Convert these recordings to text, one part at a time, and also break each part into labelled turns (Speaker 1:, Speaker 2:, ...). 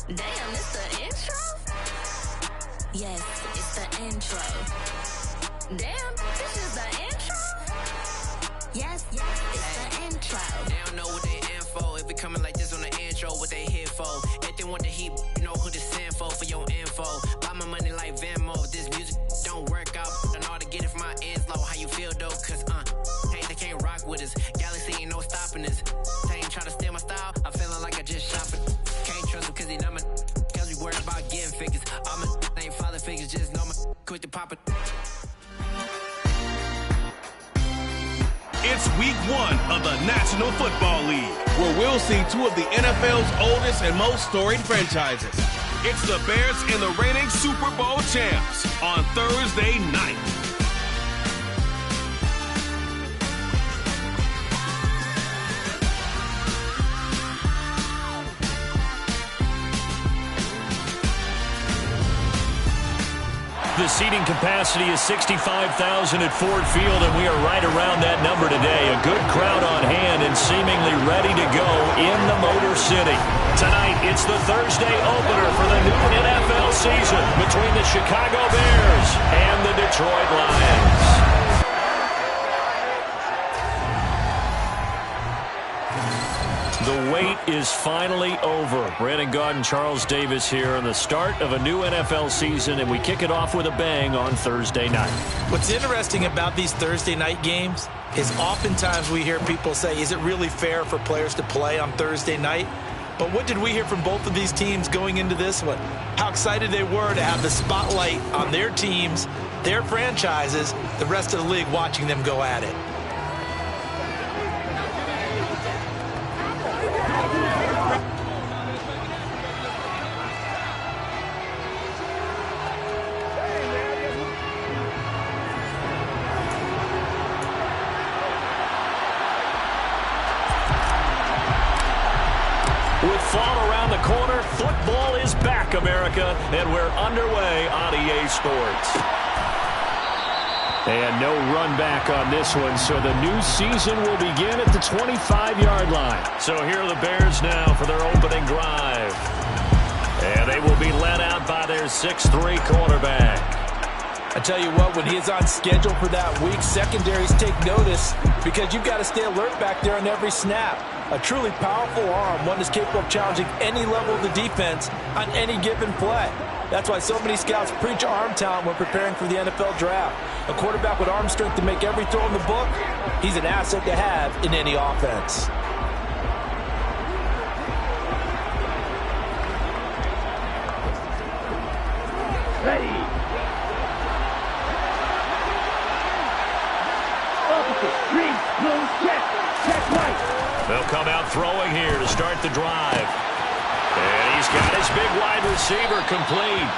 Speaker 1: Damn, it's the intro? Yes, it's the intro. Damn, this is the intro? Yes, it's the intro.
Speaker 2: They don't know what they in for. If it coming like this on the intro, what they here for? If they want the heat, you know who to send for your info. Buy my money like Venmo. If this music don't work out, I know how to get it from my ends low. How you feel though? Cause hey, they can't rock with us. Galaxy ain't no stopping us. They ain't try to steal my style. I'm feeling like I just shopping. Can't trust them cause they not my. Cause we worried about getting figures. All my ain't father figures. Just know my quick to pop it.
Speaker 3: It's week 1 of the National Football League, where we'll see two of the NFL's oldest and most storied franchises. It's the Bears and the reigning Super Bowl champs on Thursday night.
Speaker 4: The seating capacity is 65,000 at Ford Field, and we are right around that number today. A good crowd on hand and seemingly ready to go in the Motor City. Tonight, it's the Thursday opener for the new NFL season between the Chicago Bears and the Detroit Lions. The wait is finally over. Brandon Gaud and Charles Davis here on the start of a new NFL season, and we kick it off with a bang on Thursday night.
Speaker 5: What's interesting about these Thursday night games is oftentimes we hear people say, is it really fair for players to play on Thursday night? But what did we hear from both of these teams going into this one? How excited they were to have the spotlight on their teams, their franchises, the rest of the league watching them go at it.
Speaker 4: With fall around the corner, football is back, America, and we're underway on EA Sports. And no run back on this one, so the new season will begin at the 25-yard line. So here are the Bears now for their opening drive. And they will be led out by their 6'3" quarterback.
Speaker 5: I tell you what, when he is on schedule for that week, secondaries take notice because you've got to stay alert back there on every snap. A truly powerful arm, one that's capable of challenging any level of the defense on any given play. That's why so many scouts preach arm talent when preparing for the NFL draft. A quarterback with arm strength to make every throw in the book, he's an asset to have in any offense.
Speaker 6: Ready. Green, blue, check right.
Speaker 4: They'll come out throwing here to start the drive. And he's got his big wide receiver complete.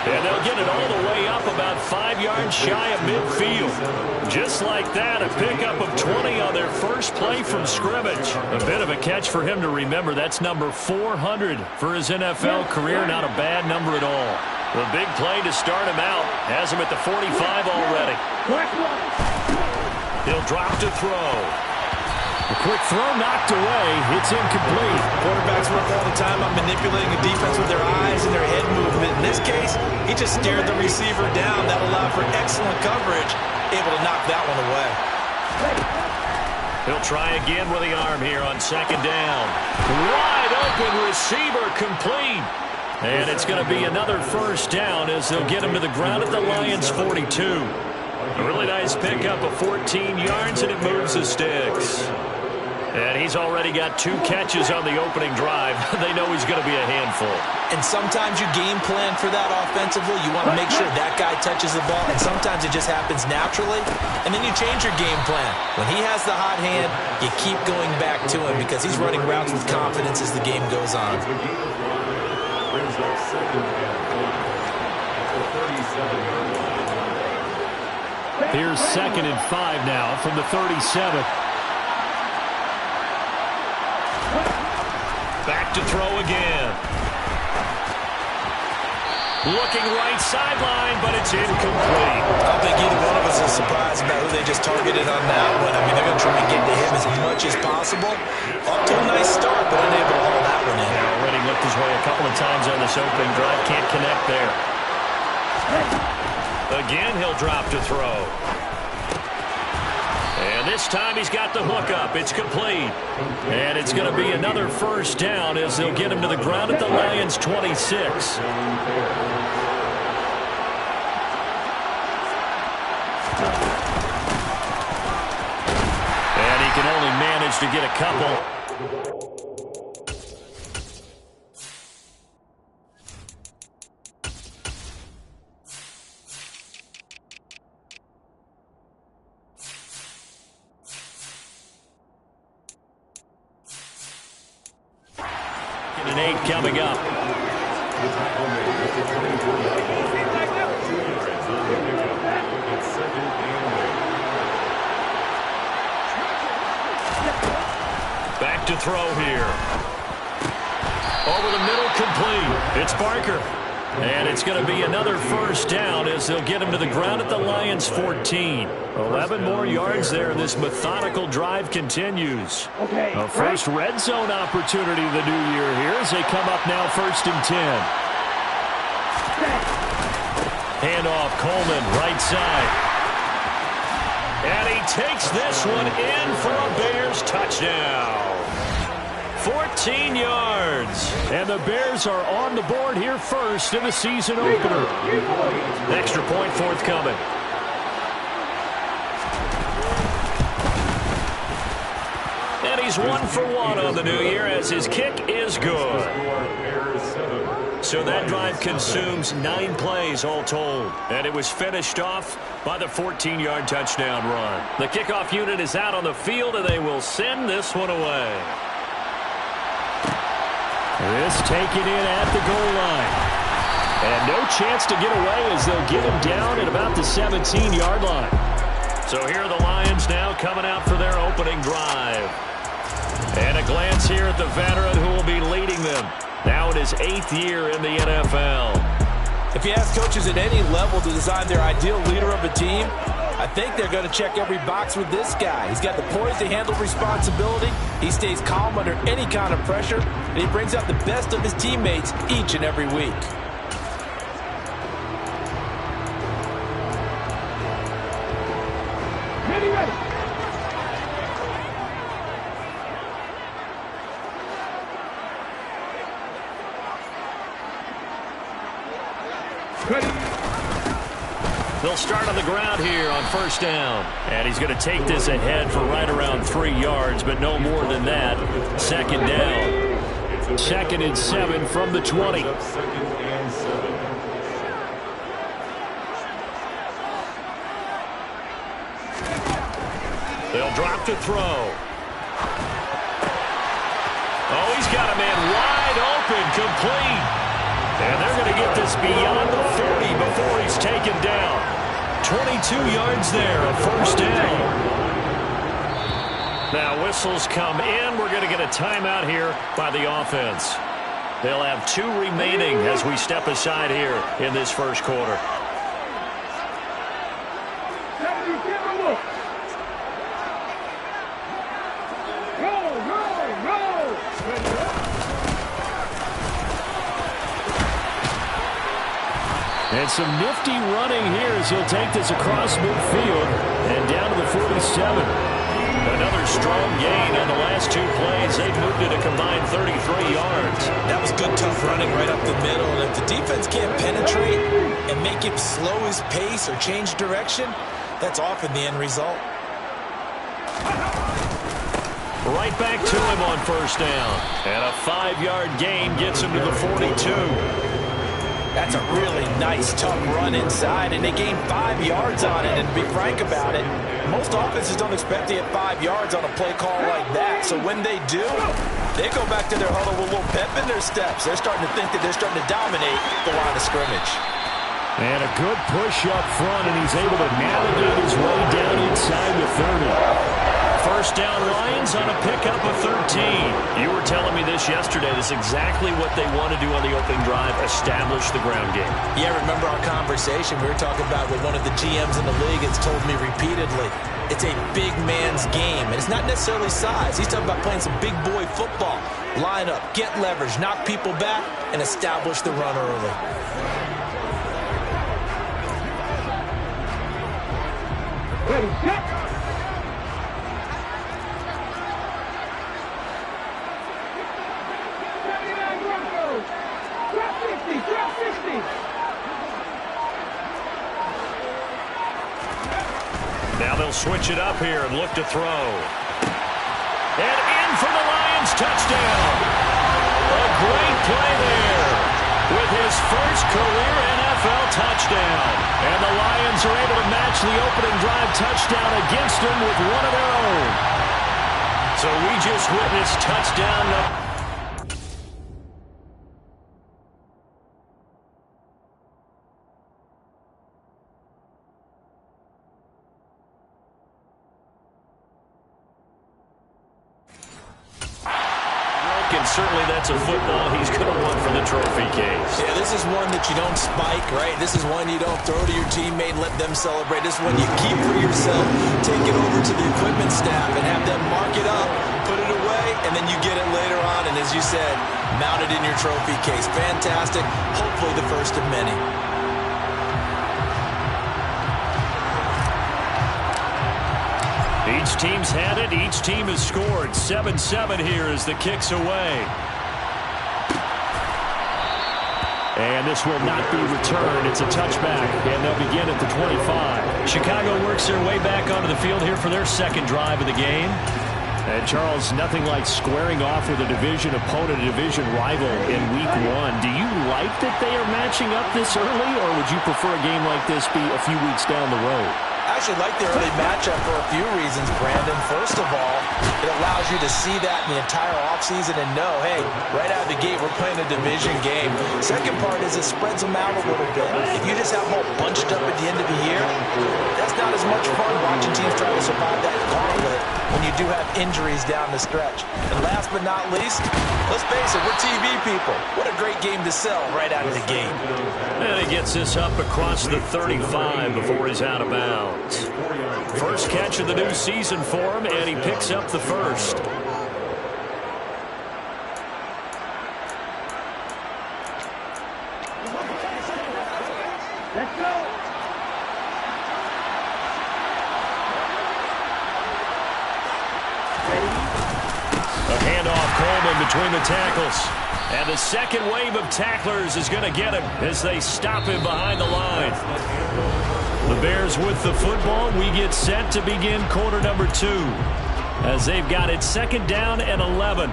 Speaker 4: And they'll get it all the way up about 5 yards shy of midfield. Just like that, a pickup of 20 on their first play from scrimmage. A bit of a catch for him to remember. That's number 400 for his NFL career. Not a bad number at all. The big play to start him out has him at the 45 already. He'll drop to throw. A quick throw knocked away. It's incomplete.
Speaker 5: Quarterbacks work all the time on manipulating the defense with their eyes and their head movement. In this case, he just stared the receiver down. That allowed for excellent coverage. Able to knock that one away.
Speaker 4: He'll try again with the arm here on second down. Wide open receiver complete. And it's going to be another first down as they'll get him to the ground at the Lions' 42. A really nice pickup of 14 yards, and it moves the sticks. And he's already got 2 catches on the opening drive. They know he's going to be a handful.
Speaker 5: And sometimes you game plan for that offensively. You want to make sure that guy touches the ball, and sometimes it just happens naturally. And then you change your game plan. When he has the hot hand, you keep going back to him because he's running routes with confidence as the game goes on.
Speaker 4: Here's 2nd and 5 now from the 37. Back to throw again. Looking right sideline, but it's incomplete.
Speaker 5: I don't think either one of us is surprised about who they just targeted on that one. I mean, they're going to try and get to him as much as possible. Up to a nice start, but unable to haul that one in.
Speaker 4: Yeah, already looked his way a couple of times on this opening drive. Can't connect there. Again, he'll drop to throw. And this time he's got the hook up. It's complete. And it's going to be another first down as they'll get him to the ground at the Lions' 26. And he can only manage to get a couple. And 8 coming up. Back to throw here. Over the middle, complete. It's Barker. And it's going to be another first down as they'll get him to the ground at the Lions' 14. 11 more yards there. This methodical drive continues. A first red zone opportunity of the new year here as they come up now 1st and 10. Handoff, Coleman, right side. And he takes this one in for a Bears touchdown. 14 yards. And the Bears are on the board here first in the season opener. Extra point forthcoming. And he's 1 for 1 on the new year as his kick is good. So that drive consumes 9 plays all told. And it was finished off by the 14-yard touchdown run. The kickoff unit is out on the field and they will send this one away. This taken in at the goal line. And no chance to get away as they'll get him down at about the 17-yard line. So here are the Lions now coming out for their opening drive. And a glance here at the veteran who will be leading them. Now in his 8th year in the NFL.
Speaker 5: If you ask coaches at any level to design their ideal leader of a team, I think they're going to check every box with this guy. He's got the poise to handle responsibility. He stays calm under any kind of pressure, and he brings out the best of his teammates each and every week.
Speaker 6: Ready, ready.
Speaker 4: They'll start on the ground here on first down. And he's going to take this ahead for right around 3 yards, but no more than that. 2nd down. 2nd and 7 from the 20. They'll drop to throw. Oh, he's got a man wide open, complete. And they're going to get this beyond the 40 before he's taken down. 22 yards there, a first down. Now whistles come in. We're going to get a timeout here by the offense. They'll have 2 remaining as we step aside here in this first quarter. And some nifty running here as he'll take this across midfield and down to the 47. Another strong gain on the last 2 plays. They've moved it a combined 33 yards.
Speaker 5: That was good, tough running right up the middle. And if the defense can't penetrate and make him slow his pace or change direction, that's often the end result.
Speaker 4: Right back to him on first down. And a 5-yard gain gets him to the 42.
Speaker 5: That's a really nice, tough run inside, and they gained 5 yards on it. And to be frank about it, most offenses don't expect to get 5 yards on a play call like that. So when they do, they go back to their huddle with a little pep in their steps. They're starting to think that they're starting to dominate the line of scrimmage.
Speaker 4: And a good push up front, and he's able to navigate his way down inside the 30. First down Lions on a pickup of 13. You were telling me this yesterday. This is exactly what they want to do on the opening drive, establish the ground game.
Speaker 5: Yeah, remember our conversation? We were talking about with one of the GMs in the league. It's told me repeatedly, it's a big man's game. And it's not necessarily size. He's talking about playing some big boy football. Line up, get leverage, knock people back, and establish the run early.
Speaker 6: Ready, set.
Speaker 4: Now they'll switch it up here and look to throw. And in for the Lions touchdown. A great play there with his first career NFL touchdown. And the Lions are able to match the opening drive touchdown against him with one of their own. So we just witnessed touchdown number. And certainly that's a football he's going to want for the trophy case.
Speaker 5: Yeah, this is one that you don't spike, right? This is one you don't throw to your teammate and let them celebrate. This is one you keep for yourself, take it over to the equipment staff and have them mark it up, put it away, and then you get it later on. And as you said, mount it in your trophy case. Fantastic. Hopefully the first of many.
Speaker 4: Each team's had it. Each team has scored. 7-7 here as the kick's away. And this will not be returned. It's a touchback, and they'll begin at the 25. Chicago works their way back onto the field here for their second drive of the game. And, Charles, nothing like squaring off with a division opponent, a division rival in Week 1. Do you like that they are matching up this early, or would you prefer a game like this be a few weeks down the road?
Speaker 5: I actually like the early matchup for a few reasons, Brandon. First of all, it allows you to see that in the entire offseason and know, hey, right out of the gate, we're playing a division game. Second part is it spreads them out a little bit. If you just have them all bunched up at the end of the year, that's not as much fun watching teams try to survive that gauntlet when you do have injuries down the stretch. And last but not least, let's face it, we're TV people. What a great game to sell right out of the gate.
Speaker 4: And he gets this up across the 35 before he's out of bounds. First catch of the new season for him, and he picks up the first.
Speaker 6: Let's go.
Speaker 4: A handoff, Coleman between the tackles. And the second wave of tacklers is going to get him as they stop him behind the line. The Bears with the football. We get set to begin quarter number 2 as they've got it second down and 11.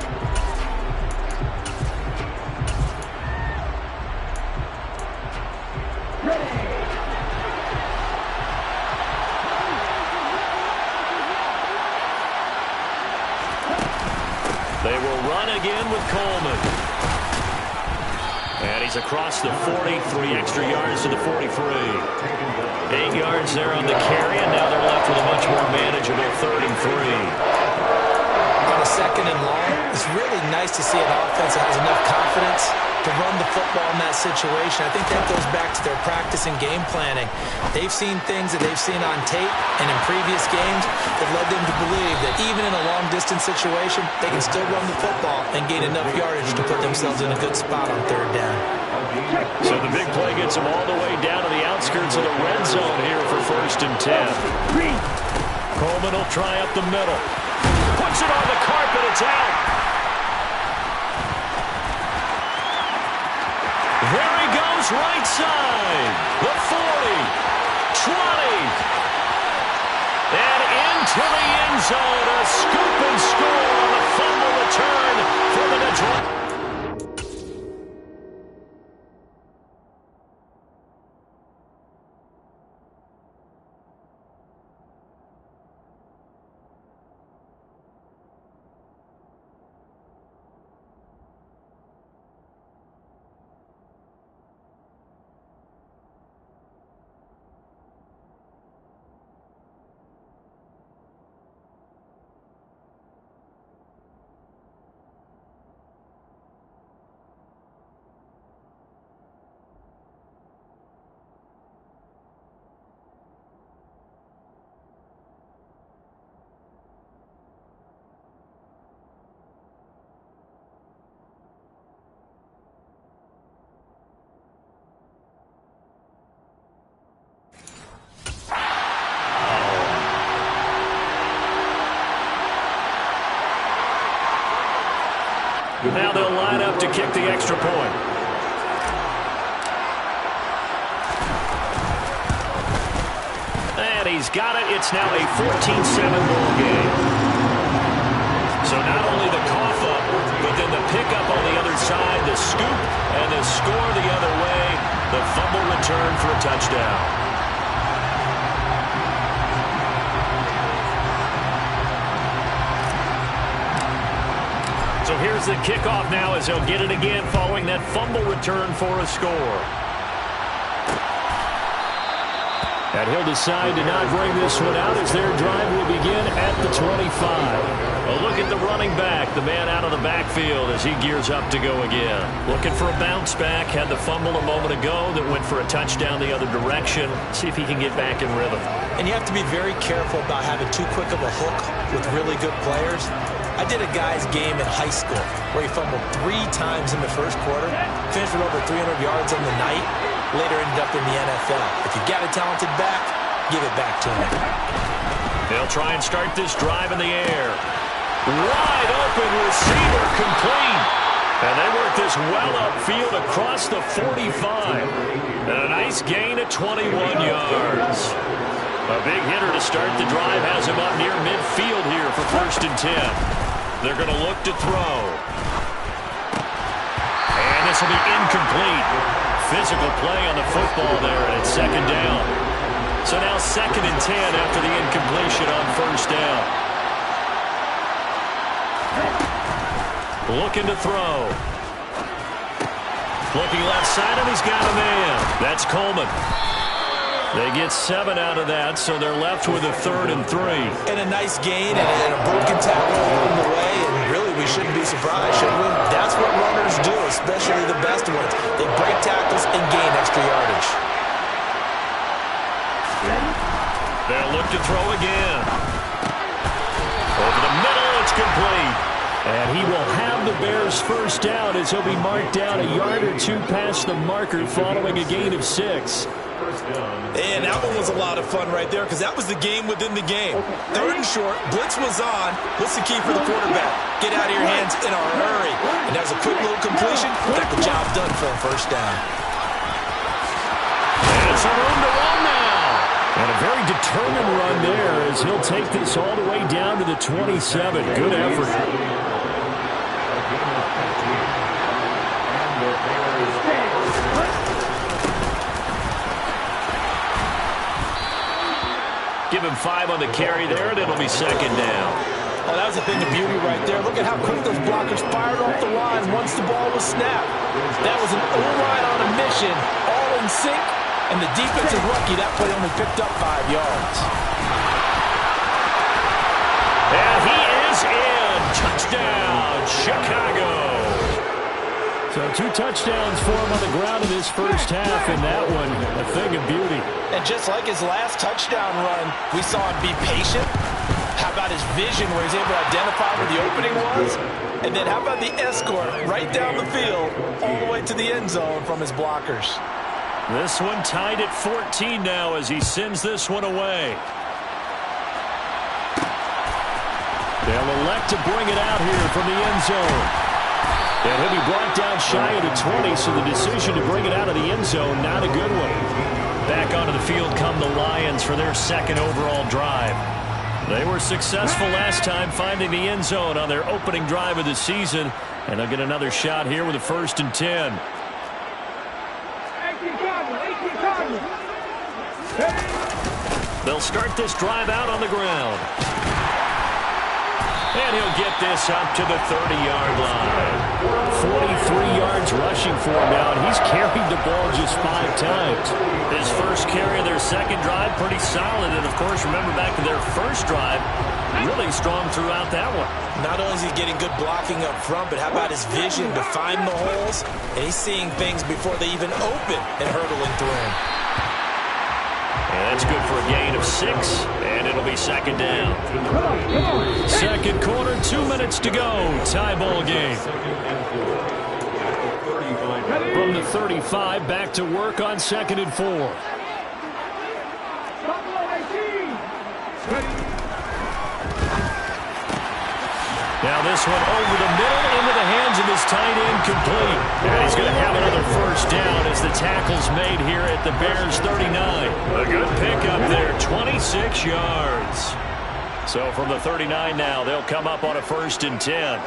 Speaker 4: They will run again with Coleman. And he's across the 40, 3 extra yards to the 43. 8 yards there on the carry, and now they're left with a much more manageable 33.
Speaker 5: On a second and long, it's really nice to see an offense that has enough confidence to run the football in that situation. I think that goes back to their practice and game planning. They've seen things that they've seen on tape and in previous games that led them to believe that even in a long-distance situation, they can still run the football and gain enough yardage to put themselves in a good spot on third down.
Speaker 4: So the big play gets them all the way down to the outskirts of the red zone here for first and 10. Coleman will try up the middle. Puts it on the carpet. It's out. There he goes, right side. The 40, 20. And into the end zone. A scoop and score on the fumble return for the Detroit. Now they'll line up to kick the extra point. And he's got it. It's now a 14-7 ball game. So not only the cough up, but then the pickup on the other side, the scoop, and the score the other way. The fumble return for a touchdown. So here's the kickoff now as he'll get it again following that fumble return for a score. And he'll decide to not bring this one out as their drive will begin at the 25. A look at the running back, the man out of the backfield as he gears up to go again. Looking for a bounce back, had the fumble a moment ago that went for a touchdown the other direction. See if he can get back in rhythm.
Speaker 5: And you have to be very careful about having too quick of a hook with really good players. I did a guy's game in high school where he fumbled 3 times in the first quarter, finished with over 300 yards on the night, later ended up in the NFL. If you've got a talented back, give it back to him.
Speaker 4: They'll try and start this drive in the air. Wide open receiver complete. And they work this well upfield across the 45. And a nice gain at 21 yards. A big hitter to start the drive has him up near midfield here for 1st and 10. They're going to look to throw. And this will be incomplete. Physical play on the football there, and it's 2nd down. So now 2nd and 10 after the incompletion on 1st down. Looking to throw. Looking left side, and he's got a man. That's Coleman. They get 7 out of that, so they're left with a 3rd and 3.
Speaker 5: And a nice gain and a broken tackle along the way, and really we shouldn't be surprised, should we? That's what runners do, especially the best ones. They break tackles and gain extra yardage.
Speaker 4: They'll look to throw again. Over the middle, it's complete. And he will have the Bears' 1st down as he'll be marked down a yard or 2 past the marker following a gain of 6.
Speaker 5: And that one was a lot of fun right there because that was the game within the game. 3rd and short, blitz was on. What's the key for the quarterback? Get out of your hands in a hurry. And that was a quick little completion. Got the job done for a 1st down.
Speaker 4: And it's a room to run now. And a very determined run there as he'll take this all the way down to the 27. Good effort. Give him 5 on the carry there, and it'll be 2nd down.
Speaker 5: Oh, that was a thing of beauty right there. Look at how quick those blockers fired off the line once the ball was snapped. That was an O-line on a mission, all in sync, and the defense is lucky that play only picked up 5 yards.
Speaker 4: And he is in. Touchdown, Chicago. So 2 touchdowns for him on the ground in this 1st half, and that one a thing of beauty.
Speaker 5: And just like his last touchdown run, we saw him be patient. How about his vision where he's able to identify where the opening was? And then how about the escort right down the field all the way to the end zone from his blockers?
Speaker 4: This one tied at 14 now as he sends this one away. They'll elect to bring it out here from the end zone. And he'll be brought down shy of the 20, so the decision to bring it out of the end zone, not a good one. Back onto the field come the Lions for their 2nd overall drive. They were successful last time finding the end zone on their opening drive of the season, and they'll get another shot here with a 1st and 10. They'll start this drive out on the ground. And he'll get this up to the 30-yard line. 43 yards rushing for him now, and he's carried the ball just 5 times. His first carry of their 2nd drive, pretty solid. And, of course, remember back to their 1st drive, really strong throughout that one.
Speaker 5: Not only is he getting good blocking up front, but how about his vision to find the holes? And he's seeing things before they even open and hurdling through him.
Speaker 4: And that's good for a gain of 6, and it'll be 2nd down. 2nd quarter, 2 minutes to go. Tie ball game. From the 35, back to work on 2nd and 4. Now this one over the middle into the hands of the is tight end complete. And he's going to have another first down as the tackle's made here at the Bears 39. A good pickup there, 26 yards. So from the 39 now, they'll come up on a 1st and 10.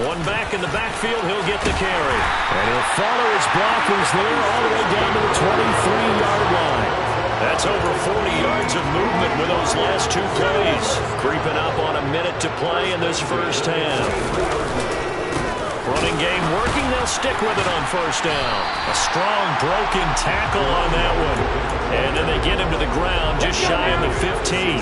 Speaker 4: One back in the backfield, he'll get the carry. And he'll follow his blockers there all the way down to the 23-yard line. That's over 40 yards of movement with those last 2 plays. Creeping up on a minute to play in this first half. Running game working, they'll stick with it on 1st down. A strong broken tackle on that one. And then they get him to the ground just shy of the 15.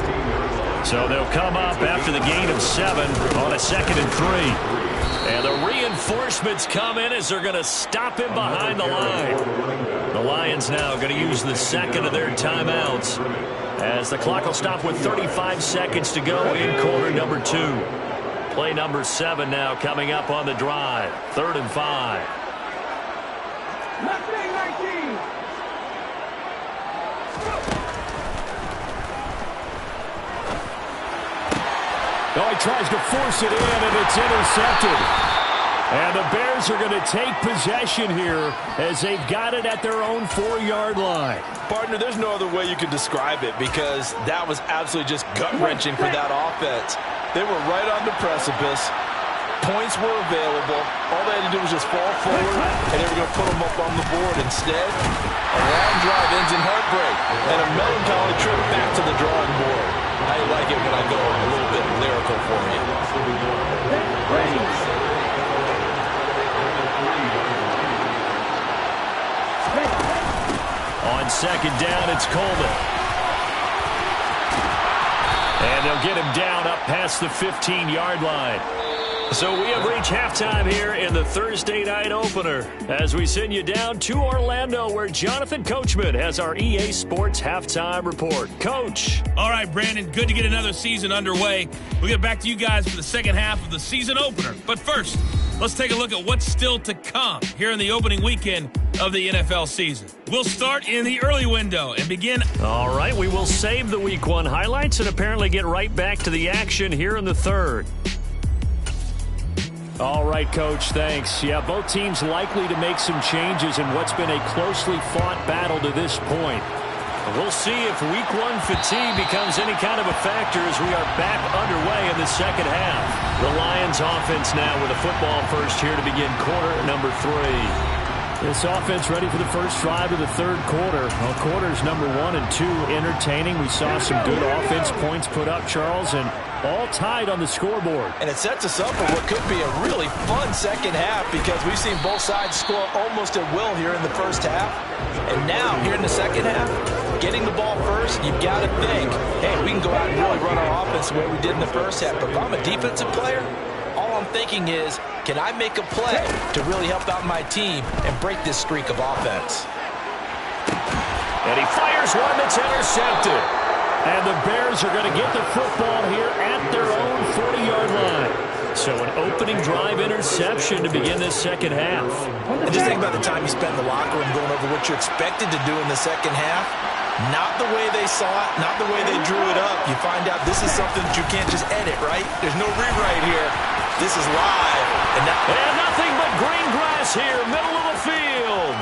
Speaker 4: So they'll come up after the gain of 7 on a 2nd and 3. And the reinforcements come in as they're going to stop him behind the line. The Lions now going to use the 2nd of their timeouts as the clock will stop with 35 seconds to go in quarter number 2. Play number 7 now coming up on the drive. 3rd and 5.
Speaker 5: Oh, he tries to force it in, and it's intercepted. And the Bears are going to take possession here as they've got it at their own 4-yard line.
Speaker 7: Partner, there's no other way you could describe it because that was absolutely just gut-wrenching for that offense. They were right on the precipice. Points were available. All they had to do was just fall forward, and they were going to put them up on the board. Instead, a long drive ends in heartbreak and a melancholy trip back to the drawing board. I like it when I go a little bit lyrical for you.
Speaker 4: On 2nd down, it's Coleman. And they'll get him down up past the 15-yard line. So we have reached halftime here in the Thursday night opener as we send you down to Orlando where Jonathan Coachman has our EA Sports halftime report. Coach.
Speaker 8: All right, Brandon, good to get another season underway. We'll get back to you guys for the second half of the season opener. But first, let's take a look at what's still to come here in the opening weekend of the NFL season. We'll start in the early window and begin.
Speaker 4: All right, we will save the Week 1 highlights and apparently get right back to the action here in the 3rd. All right, Coach, thanks. Yeah, both teams likely to make some changes in what's been a closely fought battle to this point. We'll see if Week 1 fatigue becomes any kind of a factor as we are back underway in the second half. The Lions offense now with a football first here to begin quarter number 3. This offense ready for the first drive of the 3rd quarter. Well, quarters number 1 and 2 entertaining. We saw some good offense points put up, Charles, and all tied on the scoreboard.
Speaker 7: And it sets us up for what could be a really fun second half because we've seen both sides score almost at will here in the first half. And now, here in the second half, getting the ball first, you've got to think, hey, we can go out and really run our offense the way we did in the first half. But if I'm a defensive player, all I'm thinking is, can I make a play to really help out my team and break this streak of offense?
Speaker 4: And he fires one that's intercepted. And the Bears are going to get the football here at their own 40-yard line. So an opening drive interception to begin this second half.
Speaker 7: And just think about the time you spent in the locker room going over what you expected to do in the second half. Not the way they saw it, not the way they drew it up. You find out this is something that you can't just edit, right? There's no rewrite here. This is live.
Speaker 4: And nothing but green grass here, middle of the field.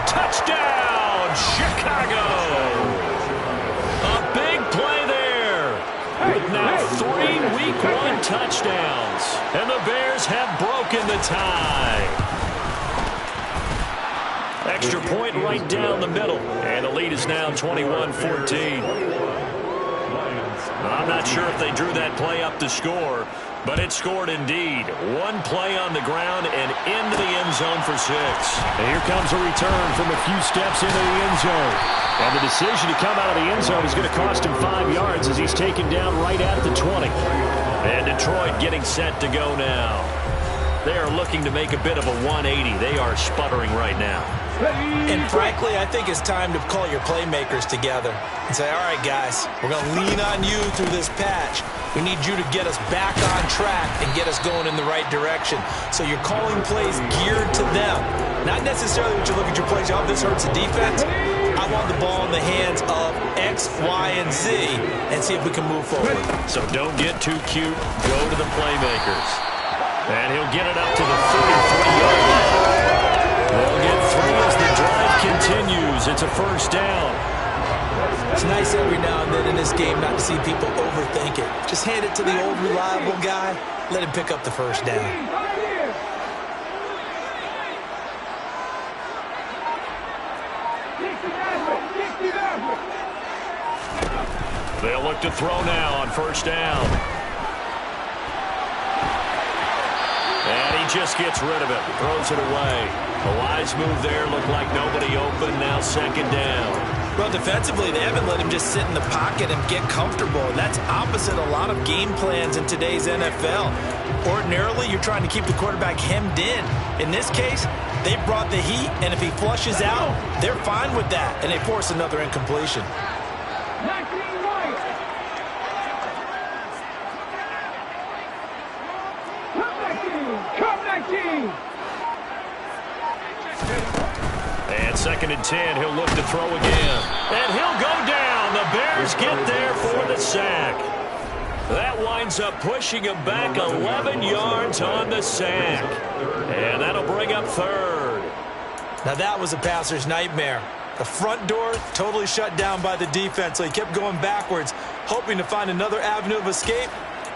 Speaker 4: Touchdown, Chicago. A big play there. With now 3 Week 1 touchdowns. And the Bears have broken the tie. Extra point right down the middle. And the lead is now 21-14. I'm not sure if they drew that play up to score, but it scored indeed. One play on the ground and into the end zone for 6. And here comes a return from a few steps into the end zone. And the decision to come out of the end zone is going to cost him 5 yards as he's taken down right at the 20. And Detroit getting set to go now. They are looking to make a bit of a 180. They are sputtering right now.
Speaker 7: And frankly, I think it's time to call your playmakers together and say, all right, guys, we're going to lean on you through this patch. We need you to get us back on track and get us going in the right direction. So you're calling plays geared to them. Not necessarily when you look at your plays, oh, this hurts the defense. I'm want the ball in the hands of X, Y, and Z and see if we can move forward.
Speaker 4: So don't get too cute. Go to the playmakers. And he'll get it up to the 33-yard line. They'll get through as the drive continues. It's a first down.
Speaker 7: It's nice every now and then in this game not to see people overthink it. Just hand it to the old reliable guy. Let him pick up the first down.
Speaker 4: They'll look to throw now on first down. And he just gets rid of it. Throws it away. A wise move there. Looked like nobody open. Now second down.
Speaker 7: Well, defensively, they haven't let him just sit in the pocket and get comfortable. And that's opposite a lot of game plans in today's NFL. Ordinarily, you're trying to keep the quarterback hemmed in. In this case, they brought the heat, and if he flushes out, they're fine with that, and they force another incompletion.
Speaker 4: And second and 10, he'll look to throw again. And he'll go down. The Bears get there for the sack. That winds up pushing him back 11 yards on the sack. And that'll bring up third.
Speaker 7: Now that was a passer's nightmare. The front door totally shut down by the defense, so he kept going backwards, hoping to find another avenue of escape.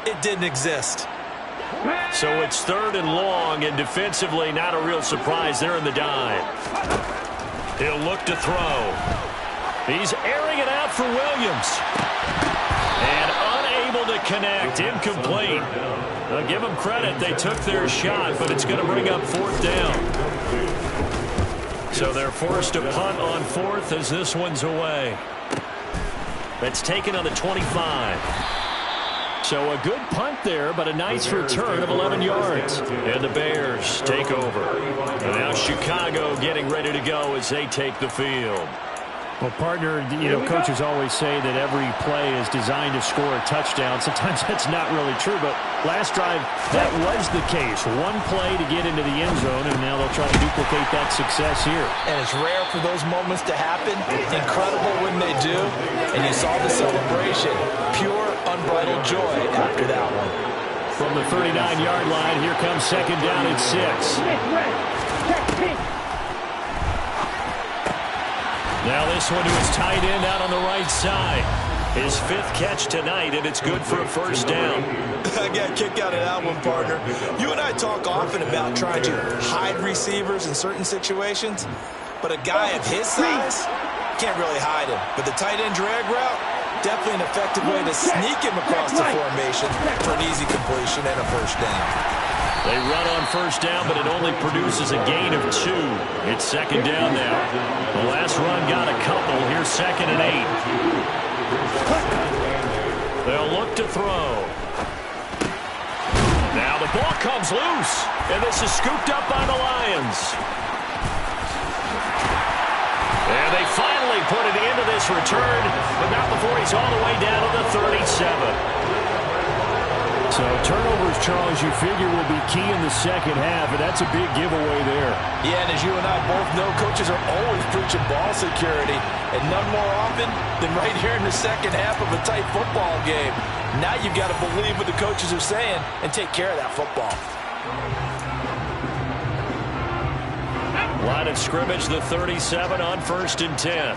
Speaker 7: It didn't exist.
Speaker 4: So it's third and long, and defensively not a real surprise there in the dive. He'll look to throw. He's airing it out for Williams. And unable to connect. Incomplete. I'll give them credit. They took their shot, but it's going to bring up fourth down. So they're forced to punt on fourth as this one's away. That's taken on the 25. So a good punt there, but a nice return of 11 yards. And the Bears take over. And now Chicago getting ready to go as they take the field.
Speaker 9: Well, partner, coaches always say that every play is designed to score a touchdown. Sometimes that's not really true, but last drive, that was the case. One play to get into the end zone, and now they'll try to duplicate that success here.
Speaker 7: And it's rare for those moments to happen. Incredible when they do. And you saw the celebration. Pure, unbridled joy after that one.
Speaker 9: From the 39-yard line, here comes second down at 6.
Speaker 4: Now this one to his tight end out on the right side. His fifth catch tonight, and it's good for a first down.
Speaker 7: I got a kick out of that one, partner. You and I talk often about trying to hide receivers in certain situations, but a guy of his size can't really hide him. But the tight end drag route, definitely an effective way to sneak him across the formation for an easy completion and a first down.
Speaker 4: They run on first down, but it only produces a gain of 2. It's second down now. The last run got a couple. Here's second and 8. They'll look to throw. Now the ball comes loose, and this is scooped up by the Lions. And they finally put it into this return, but not before he's all the way down to the 37.
Speaker 9: So turnovers, Charles, you figure will be key in the second half, and that's a big giveaway there.
Speaker 7: Yeah, and as you and I both know, coaches are always preaching ball security, and none more often than right here in the second half of a tight football game. Now you've got to believe what the coaches are saying and take care of that football.
Speaker 4: Line of scrimmage, the 37 on first and 10.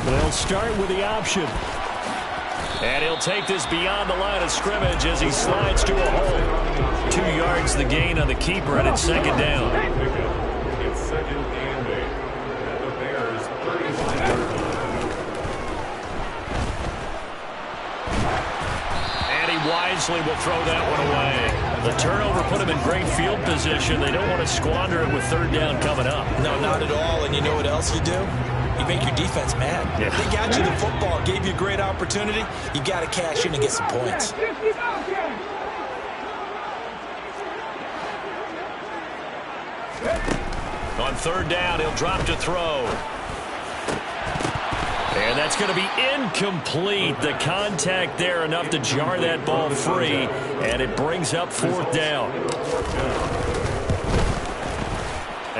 Speaker 9: They'll start with the option.
Speaker 4: And he'll take this beyond the line of scrimmage as he slides to a hole. 2 yards the gain on the keeper, and it's second down.
Speaker 6: It's second and 8 at the Bears' 35.
Speaker 4: And he wisely will throw that one away. The turnover put him in great field position. They don't want to squander it with third down coming up.
Speaker 7: No, not at all. And you know what else you do? You make your defense mad.
Speaker 4: Yeah.
Speaker 7: They got you the football, gave you a great opportunity. You got to cash in and get some points.
Speaker 4: On third down, he'll drop to throw. And that's going to be incomplete. The contact there enough to jar that ball free, and it brings up fourth down.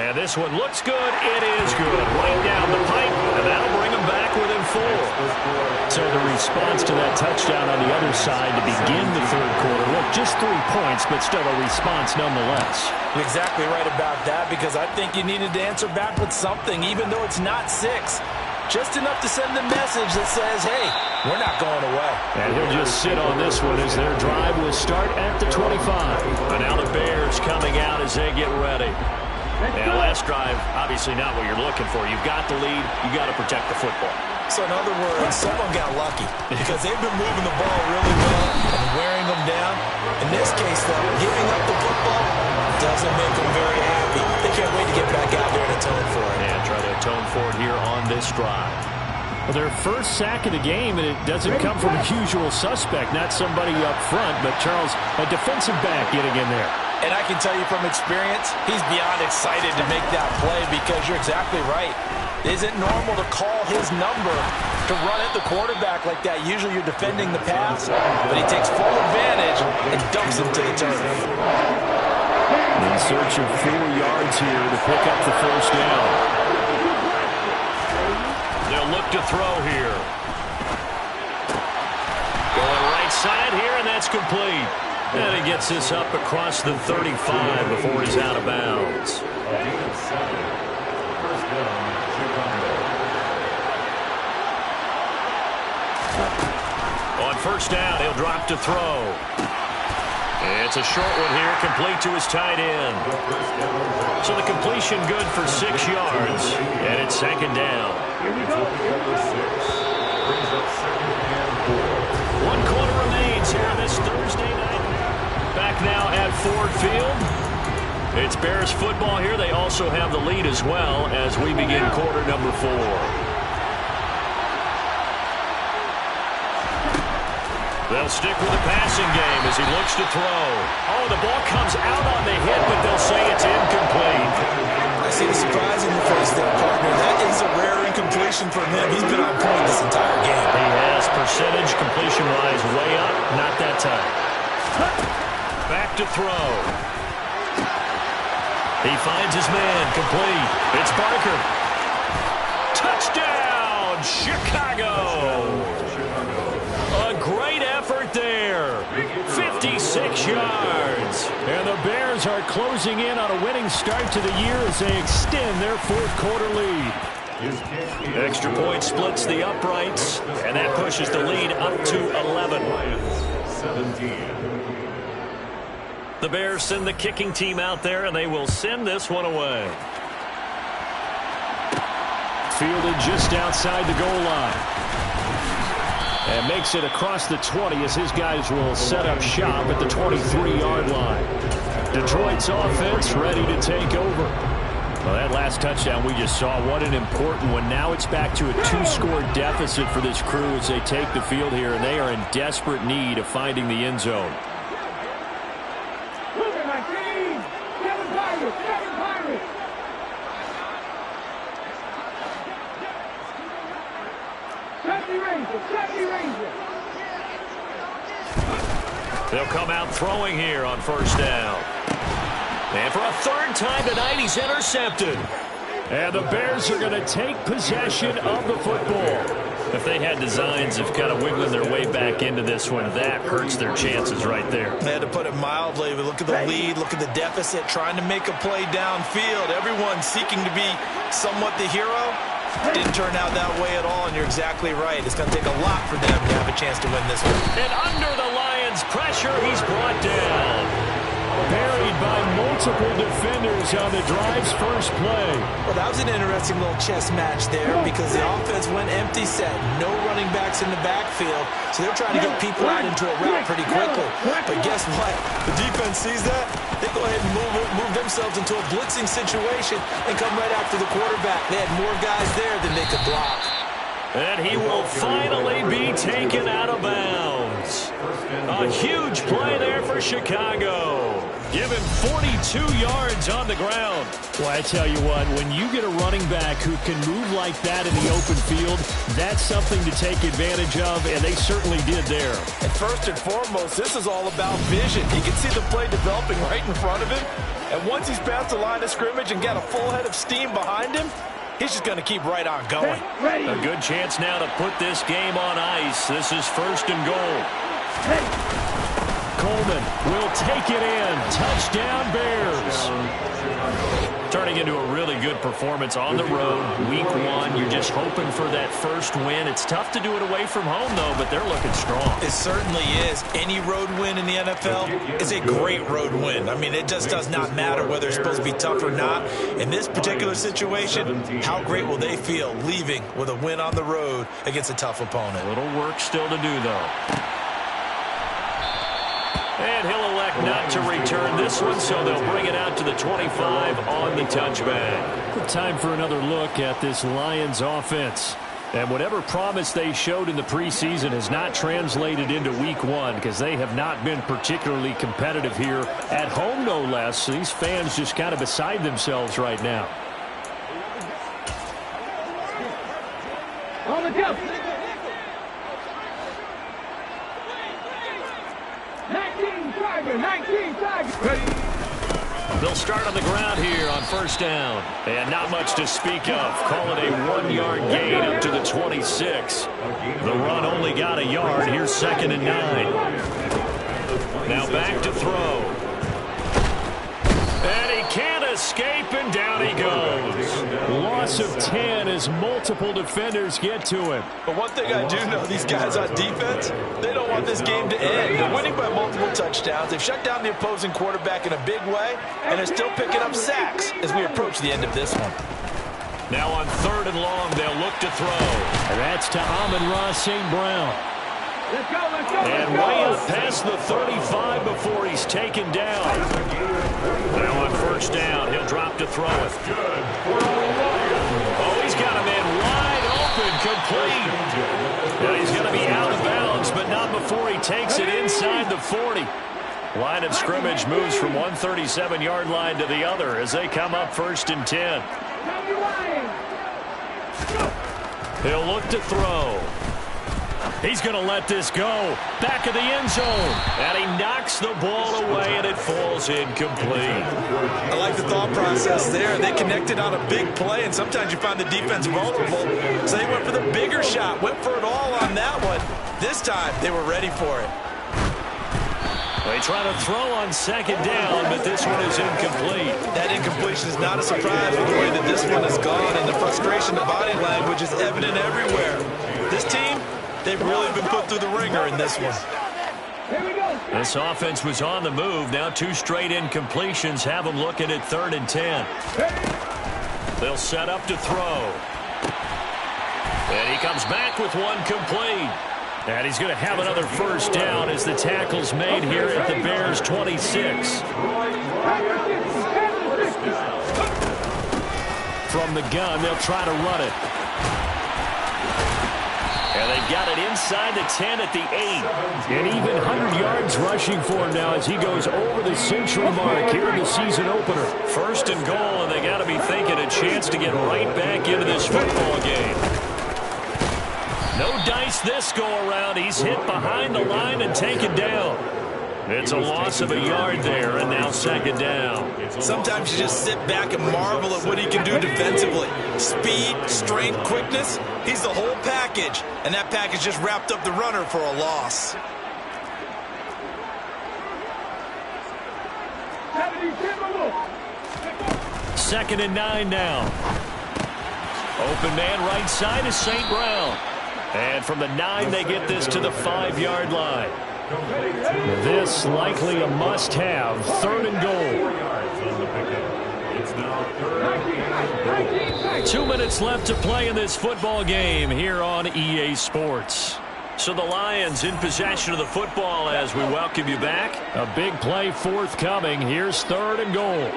Speaker 4: And this one looks good. It is good. Right down the pipe, and that'll bring them back within 4.
Speaker 9: So the response to that touchdown on the other side to begin the third quarter, look, just 3 points, but still a response nonetheless.
Speaker 7: You're exactly right about that, because I think you needed to answer back with something, even though it's not 6. Just enough to send a message that says, hey, we're not going away.
Speaker 9: And he'll just sit on this one as their drive will start at the 25.
Speaker 4: And now the Bears coming out as they get ready. And last drive, obviously not what you're looking for. You've got the lead. You've got to protect the football.
Speaker 7: So in other words, someone got lucky because they've been moving the ball really well and wearing them down. In this case, though, giving up the football doesn't make them very happy. They can't wait to get back out there and atone for it.
Speaker 4: And try to atone for it here on this drive.
Speaker 9: Well, their first sack of the game, and it doesn't come from a usual suspect, not somebody up front, but Charles, a defensive back getting in there.
Speaker 7: And I can tell you from experience, he's beyond excited to make that play because you're exactly right. It isn't normal to call his number to run at the quarterback like that. Usually you're defending the pass, but he takes full advantage and dumps him to the turf.
Speaker 9: In search of 4 yards here to pick up the first down.
Speaker 4: They'll look to throw here. Going right side here, and that's complete. And he gets this up across the 35 before he's out of bounds. On first down, he'll drop to throw. It's a short one here, complete to his tight end. So the completion good for 6 yards, and it's second down.
Speaker 6: Here we go. Number 6 brings up second and 4.
Speaker 4: 1 quarter remains here this Thursday night. Back now at Ford Field. It's Bears football here. They also have the lead as well as we begin quarter number 4. They'll stick with the passing game as he looks to throw. Oh, the ball comes out on the hit, but they'll say it's incomplete.
Speaker 7: I see the surprise in your face there, partner. That is a rare incompletion from him. He's been on point this entire game.
Speaker 4: He has percentage completion-wise way up. Not that time. Back to throw. He finds his man, complete. It's Barker. Touchdown, Chicago. A great effort there. 56 yards.
Speaker 9: And the Bears are closing in on a winning start to the year as they extend their fourth quarter lead.
Speaker 4: Extra point splits the uprights, and that pushes the lead up to 11.
Speaker 6: 17.
Speaker 4: The Bears send the kicking team out there, and they will send this one away.
Speaker 9: Fielded just outside the goal line. And makes it across the 20 as his guys will set up shop at the 23-yard line. Detroit's offense ready to take over. Well, that last touchdown we just saw, what an important one. Now it's back to a 2-score deficit for this crew as they take the field here, and they are in desperate need of finding the end zone.
Speaker 4: They'll come out throwing here on first down. And for a third time tonight, he's intercepted.
Speaker 9: And the Bears are going to take possession of the football.
Speaker 4: If they had designs of kind of wiggling their way back into this one, that hurts their chances right there.
Speaker 7: They had to put it mildly, but look at the lead, look at the deficit, trying to make a play downfield. Everyone seeking to be somewhat the hero. Didn't turn out that way at all, and you're exactly right. It's going to take a lot for them to have a chance to win this one.
Speaker 4: And under the Lions' pressure, he's brought down.
Speaker 9: Buried by multiple defenders on the drive's first play.
Speaker 7: Well, that was an interesting little chess match there because the offense went empty set. No running backs in the backfield, so they're trying to get people out into a route pretty quickly. But guess what? The defense sees that. They go ahead and move themselves into a blitzing situation and come right after the quarterback. They had more guys there than they could block.
Speaker 4: And he will finally be taken out of bounds. A huge play there for Chicago. Give him 42 yards on the ground.
Speaker 9: Well, I tell you what, when you get a running back who can move like that in the open field, that's something to take advantage of, and they certainly did there.
Speaker 7: And first and foremost, this is all about vision. He can see the play developing right in front of him, And once he's past the line of scrimmage and got a full head of steam behind him, he's just going to keep right on going.
Speaker 4: A good chance now to put this game on ice. This is 1st and goal. Coleman will take it in. Touchdown, Bears. Turning into a really good performance on the road. Week 1, you're just hoping for that first win. It's tough to do it away from home, though, but they're looking strong.
Speaker 7: It certainly is. Any road win in the NFL is a great road win. I mean, it just does not matter whether it's supposed to be tough or not. In this particular situation, how great will they feel leaving with a win on the road against a tough opponent?
Speaker 4: A little work still to do, though. And he'll elect not to return this one, so they'll bring it out to the 25 on the touchback.
Speaker 9: Time for another look at this Lions offense. And whatever promise they showed in the preseason has not translated into Week 1 because they have not been particularly competitive here at home, no less. These fans just kind of beside themselves right now.
Speaker 10: On the jump. 19 Tigers.
Speaker 4: They'll start on the ground here on 1st down. And not much to speak of. Call it a 1-yard gain up to the 26. The run only got a yard. Here's 2nd and 9. Now back to throw. And he can't escape, and down he goes.
Speaker 9: Loss of 10 as multiple defenders get to him.
Speaker 7: But one thing I do know, these guys on defense, they don't want this game to end. They're winning by multiple touchdowns. They've shut down the opposing quarterback in a big way, and they're still picking up sacks as we approach the end of this one.
Speaker 4: Now on 3rd and long, they'll look to throw.
Speaker 9: And that's to Amon-Ra St. Brown.
Speaker 10: Let's go.
Speaker 4: And way up past the 35 before he's taken down. Now on 1st down, he'll drop to throw it. Oh, he's got a man wide open, complete. And he's going to be out of bounds, but not before he takes it inside the 40. Line of scrimmage moves from one 37-yard line to the other as they come up 1st and 10. He'll look to throw. He's going to let this go. Back of the end zone. And he knocks the ball away, and it falls incomplete.
Speaker 7: I like the thought process there. They connected on a big play, and sometimes you find the defense vulnerable. So they went for the bigger shot, went for it all on that one. This time, they were ready for it.
Speaker 4: They try to throw on 2nd down, but this one is incomplete.
Speaker 7: That incompletion is not a surprise with the way that this one has gone, and the frustration, the body language is evident everywhere. This team, they've really been put through the ringer in this one.
Speaker 4: This offense was on the move. Now 2 straight incompletions have them looking at 3rd and 10. They'll set up to throw. And he comes back with one complete. And he's going to have another 1st down as the tackle's made here at the Bears' 26.
Speaker 9: From the gun, they'll try to run it.
Speaker 4: And they've got it inside the 10 at the 8.
Speaker 9: And even 100 yards rushing for him now as he goes over the century mark here in the season opener.
Speaker 4: 1st and goal, and they got to be thinking a chance to get right back into this football game. No dice this go-around. He's hit behind the line and taken down. It's a loss of a yard there, and now 2nd down.
Speaker 7: Sometimes you just sit back and marvel at what he can do defensively. Speed, strength, quickness, he's the whole package. And that package just wrapped up the runner for a loss.
Speaker 9: Second and 9 now.
Speaker 4: Open man right side is St. Brown. And from the 9, they get this to the 5-yard line.
Speaker 9: This likely a must-have. 3rd and goal.
Speaker 4: 2 minutes left to play in this football game here on EA Sports. So the Lions in possession of the football as we welcome you back.
Speaker 9: A big play forthcoming. Here's 3rd and goal.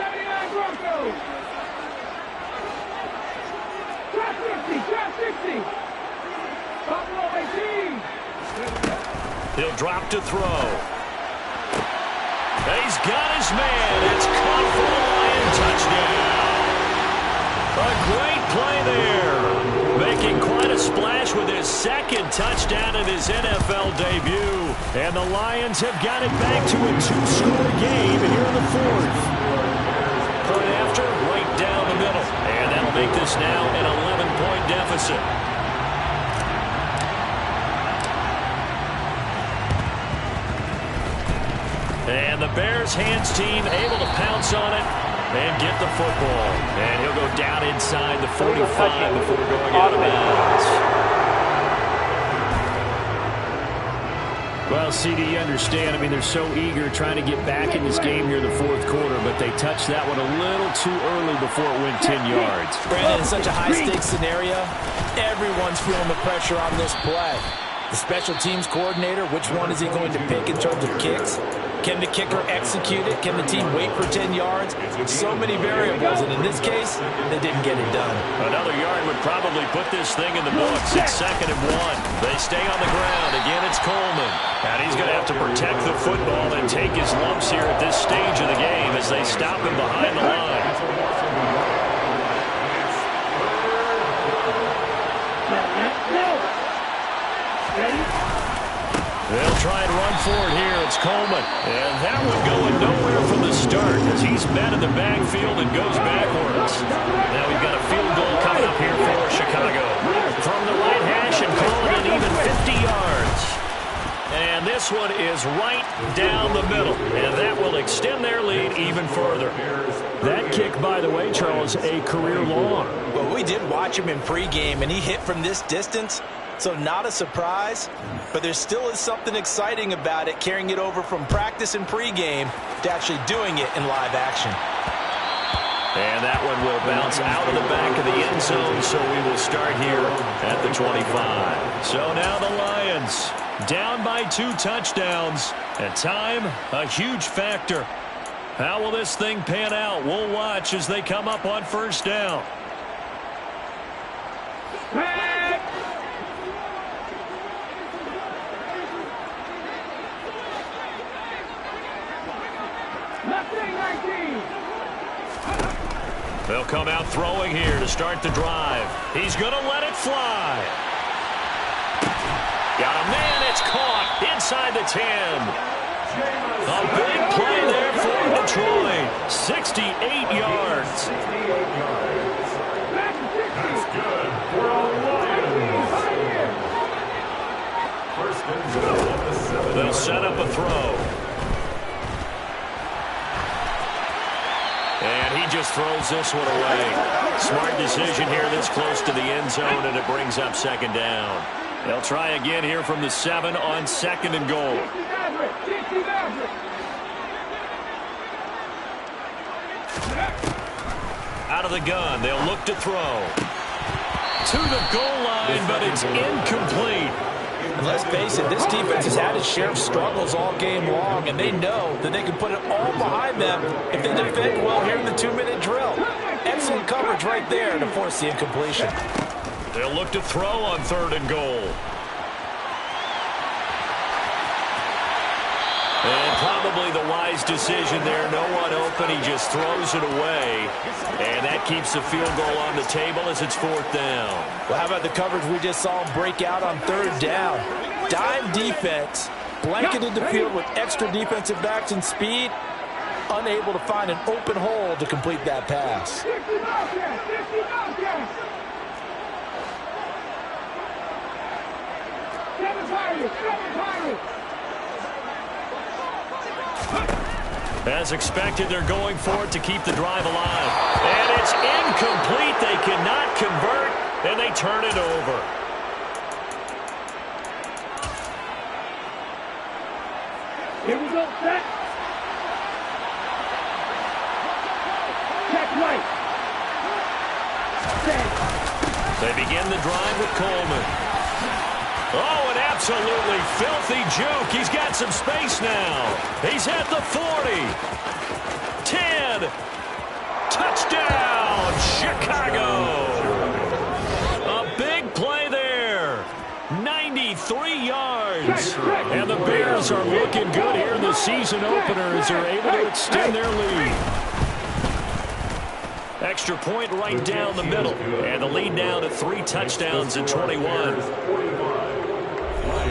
Speaker 4: He'll drop to throw. He's got his man. It's caught for a Lion touchdown. A great play there. Making quite a splash with his 2nd touchdown in his NFL debut.
Speaker 9: And the Lions have got it back to a 2-score game here in the 4th.
Speaker 4: point after, right down the middle. And that'll make this now an 11-point deficit. And the Bears hands team able to pounce on it and get the football. And he'll go down inside the 45 before going out of bounds.
Speaker 9: Well, CD, you understand. I mean, they're so eager trying to get back in this game here in the fourth quarter, but they touched that one a little too early before it went 10 yards.
Speaker 7: Brandon, in such a high-stakes scenario, everyone's feeling the pressure on this play. The special teams coordinator, which one is he going to pick in terms of kicks? Can the kicker execute it? Can the team wait for 10 yards? So many variables, and in this case, they didn't get it done.
Speaker 4: Another yard would probably put this thing in the books. It's 2nd and 1. They stay on the ground. Again, it's Coleman. And he's going to have to protect the football and take his lumps here at this stage of the game as they stop him behind the line. They'll try and run for it here. It's Coleman. And that one going nowhere from the start as he's met in the backfield and goes backwards. Now we've got a field goal coming up here for Chicago. From the right hash and calling it even 50 yards. And this one is right down the middle. And that will extend their lead even further.
Speaker 9: That kick, by the way, Charles, a career long.
Speaker 7: Well, we did watch him in pregame, and he hit from this distance. So not a surprise, but there still is something exciting about it, carrying it over from practice and pregame to actually doing it in live action.
Speaker 4: And that one will bounce out of the back of the end zone, so we will start here at the 25. So now the Lions down by 2 touchdowns. And time, a huge factor. How will this thing pan out? We'll watch as they come up on first down. They'll come out throwing here to start the drive. He's going to let it fly. Got a man. It's caught inside the 10. A big play there for Detroit. 68 yards.
Speaker 6: That's good for a Lions. First and goal on the 7.
Speaker 4: They'll set up a throw. And he just throws this one away. Smart decision here this close to the end zone, and it brings up 2nd down. They'll try again here from the 7 on 2nd and goal. Out of the gun, they'll look to throw. To the goal line, but it's incomplete.
Speaker 7: And let's face it, this defense has had its share of struggles all game long, and they know that they can put it all behind them if they defend well here in the 2-minute drill. Excellent coverage right there to force the incompletion.
Speaker 4: They'll look to throw on 3rd and goal. And probably the wise decision there. No one open. He just throws it away. And that keeps the field goal on the table as it's 4th down.
Speaker 7: Well, how about the coverage we just saw him break out on 3rd down? Dime defense, blanketed the field with extra defensive backs and speed, unable to find an open hole to complete that pass.
Speaker 4: As expected, they're going for it to keep the drive alive. And it's incomplete. They cannot convert, and they turn it over.
Speaker 10: Here we go, set. Check right. Set.
Speaker 4: They begin the drive with Coleman. Oh, an absolutely filthy juke. He's got some space now. He's at the 40. 10. Touchdown, Chicago. A big play there. 93 yards. And the Bears are looking good here in the season opener as they're able to extend their lead. Extra point right down the middle. And the lead now to 3 touchdowns and 21.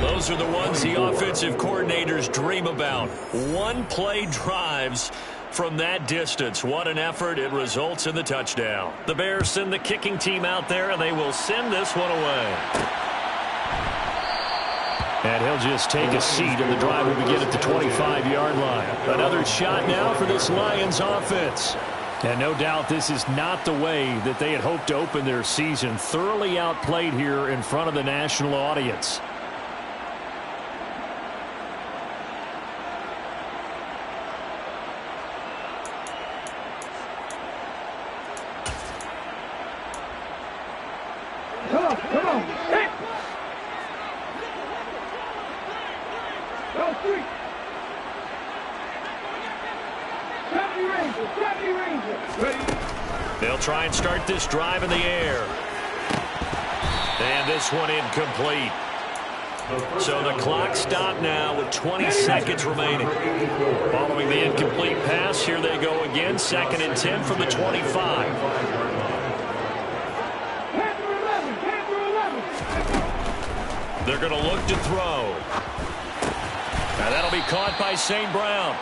Speaker 4: Those are the ones the offensive coordinators dream about. One-play drives from that distance. What an effort. It results in the touchdown. The Bears send the kicking team out there, and they will send this one away.
Speaker 9: And he'll just take a seat, and the drive will begin at the 25-yard line. Another shot now for this Lions offense. And no doubt this is not the way that they had hoped to open their season. Thoroughly outplayed here in front of the national audience.
Speaker 10: Come on. Hit. Go three.
Speaker 4: They'll try and start this drive in the air. And this one incomplete. So the clock stopped now with 20 seconds remaining. Following the incomplete pass, here they go again. 2nd and 10 from the 25. They're going to look to throw. Now that'll be caught by St. Brown.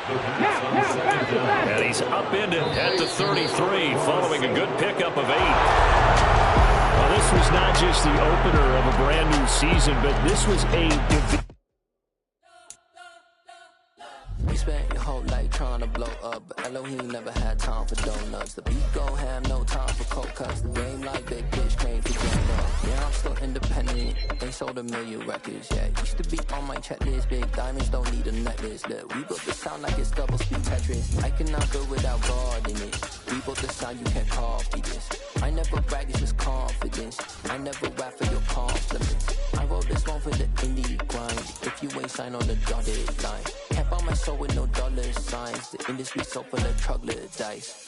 Speaker 4: And he's upended at the 33 following a good pickup of 8.
Speaker 9: Well, this was not just the opener of a brand new season, but this was a
Speaker 11: You spent your whole life trying to blow up, but Elohim never had time for donuts. The beat gon' have no time for cold cuts. The game like big bitch came for join up. Yeah, I'm still independent. They sold 1 million records, yeah. Used to be on my checklist. Big diamonds don't need a necklace. Look, we built the sound like it's double speed Tetris. I cannot build without God in it. We built the sound, you can't copy this. I never brag, it's just confidence. I never rap for your compliments. I wrote this one for the indie grind. If you ain't signed on the dotted line, can't buy my soul with no dollar signs. The industry so full of troglodytes.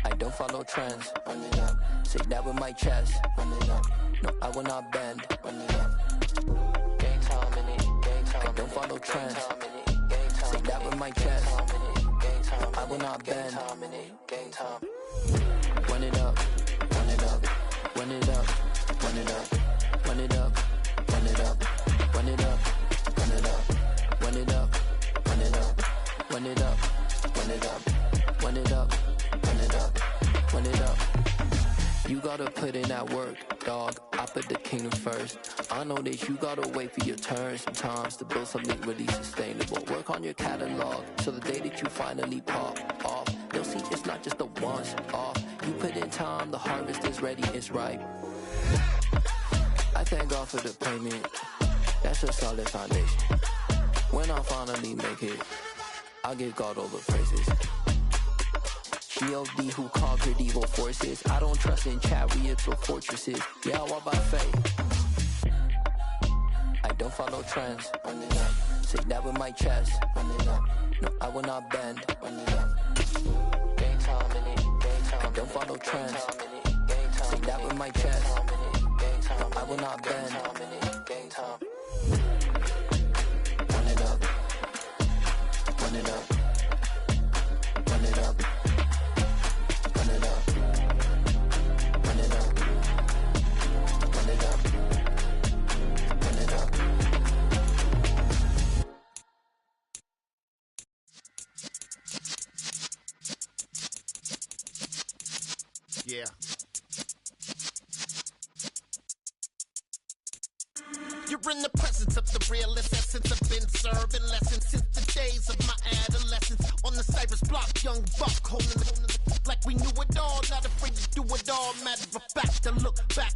Speaker 11: I don't follow trends. Run it up. Say that with my chest. Run it up. No, I will not bend. Run it up. Gang time in it. Gang time. I don't follow trends. Say that with my chest. I will not bend. Gang time. Run it up. Run it up. Run it up. Run it up. Run it up. Run it up. Run it up. Run it up. Run it up. Run it up. Run it up. Run it up. Run it up. Run it up. Run it up. You gotta put in that work, dog. I put the kingdom first. I know that you gotta wait for your turn sometimes to build something really sustainable. Work on your catalog so the day that you finally pop off, they'll see it's not just a once off. You put in time, the harvest is ready, it's ripe. I thank God for the payment. That's a solid foundation. When I finally make it, I'll give God all the praises. G.O.D. who conquered evil forces. I don't trust in chariots or fortresses. Yeah, I walk by faith. I don't follow trends. Run it up. Say that with my chest. Run it up. No, I will not bend. Run it up. Gang time in it. Gang time. I don't follow trends. Say that with my chest. No, I will not bend. Gang time. Run it up. Run it up. Run it up. Run it up. Run it up. Run it up. Run it up.
Speaker 12: Yeah. You're in the presence of the realest essence. I've been serving lessons since the days of my adolescence. On the Cypress block, young buck holding it like we knew it all. Not afraid to do it all. Matter of fact, to look back.